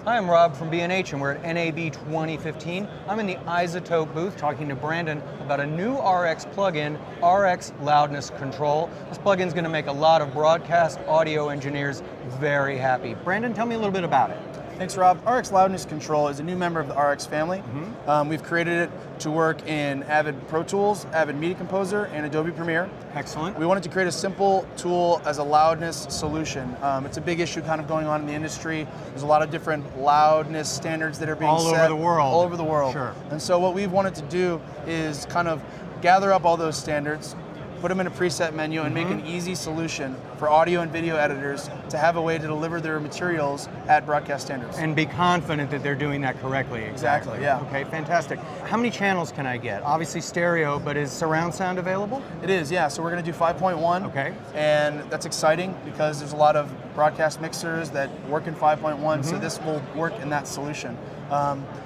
Hi, I'm Rob from B&H, and we're at NAB 2015. I'm in the iZotope booth talking to Brandon about a new RX plugin, RX Loudness Control. This plugin's going to make a lot of broadcast audio engineers very happy. Brandon, tell me a little bit about it. Thanks, Rob. RX Loudness Control is a new member of the RX family. We've created it to work in Avid Pro Tools, Avid Media Composer, and Adobe Premiere. Excellent. We wanted to create a simple tool as a loudness solution. It's a big issue kind of going on in the industry. There's a lot of different loudness standards that are being set. All over the world. All over the world. Sure. And so what we've wanted to do is kind of gather up all those standards, put them in a preset menu, and make an easy solution for audio and video editors to have a way to deliver their materials at broadcast standards. And be confident that they're doing that correctly. Exactly, yeah. Okay, fantastic. How many channels can I get? Obviously stereo, but is surround sound available? It is, yeah. So we're going to do 5.1. Okay. And that's exciting because there's a lot of broadcast mixers that work in 5.1, so this will work in that solution.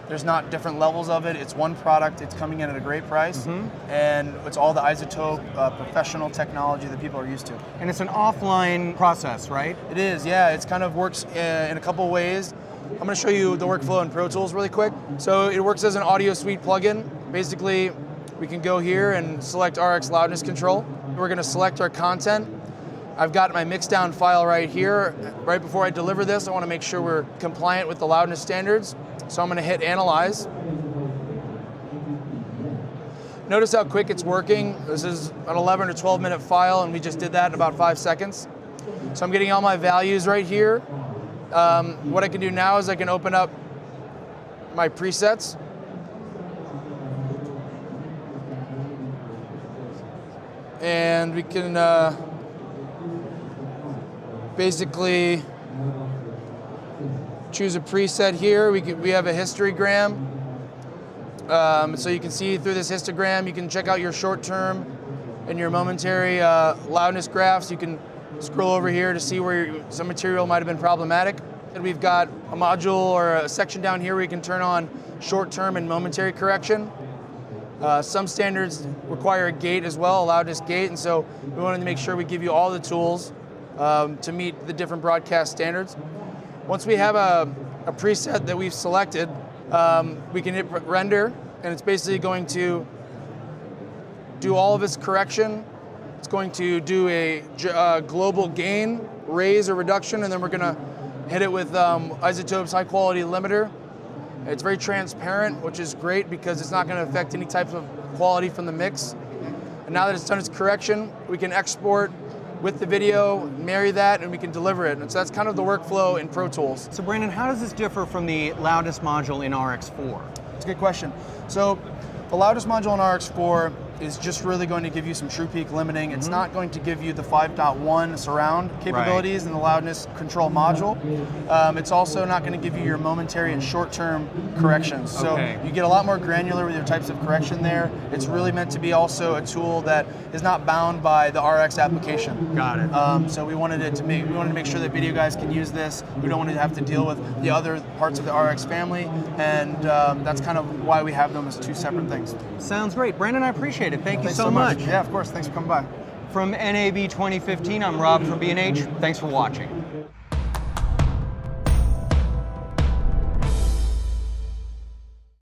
There's not different levels of it. It's one product. It's coming in at a great price, and it's all the iZotope professional technology that people are used to. And it's an offline process, right? It is, yeah. It kind of works in a couple ways. I'm going to show you the workflow in Pro Tools really quick. So it works as an audio suite plugin. Basically, we can go here and select RX Loudness Control. We're going to select our content. I've got my mixdown file right here. Right before I deliver this, I want to make sure we're compliant with the loudness standards. So I'm going to hit Analyze. Notice how quick it's working. This is an 11 or 12 minute file, and we just did that in about 5 seconds. So I'm getting all my values right here. What I can do now is I can open up my presets. And we can basically choose a preset here. We have a histogram. So you can see through this histogram, you can check out your short term and your momentary loudness graphs. You can scroll over here to see where some material might have been problematic. And we've got a module or a section down here where you can turn on short term and momentary correction. Some standards require a gate as well, a loudness gate, and so we wanted to make sure we give you all the tools to meet the different broadcast standards. Once we have a preset that we've selected, we can hit render, and it's basically going to do all of its correction. It's going to do a global gain, raise or reduction, and then we're going to hit it with iZotope's high quality limiter. It's very transparent, which is great because it's not going to affect any type of quality from the mix. And now that it's done its correction, we can export with the video, marry that, and we can deliver it. And so that's kind of the workflow in Pro Tools. So Brandon, how does this differ from the loudness module in RX4? It's a good question. So the loudness module in RX4 is just really going to give you some true peak limiting. It's not going to give you the 5.1 surround capabilities in the loudness control module. It's also not going to give you your momentary and short-term corrections. So you get a lot more granular with your types of correction there. It's really meant to be also a tool that is not bound by the RX application. Got it. So we wanted to make sure that video guys can use this. We don't want to have to deal with the other parts of the RX family, and that's kind of why we have them as two separate things. Sounds great. Brandon, I appreciate it. Thank you Thanks so much. Yeah, of course. Thanks for coming by. From NAB 2015, I'm Rob from B&H. Thanks for watching.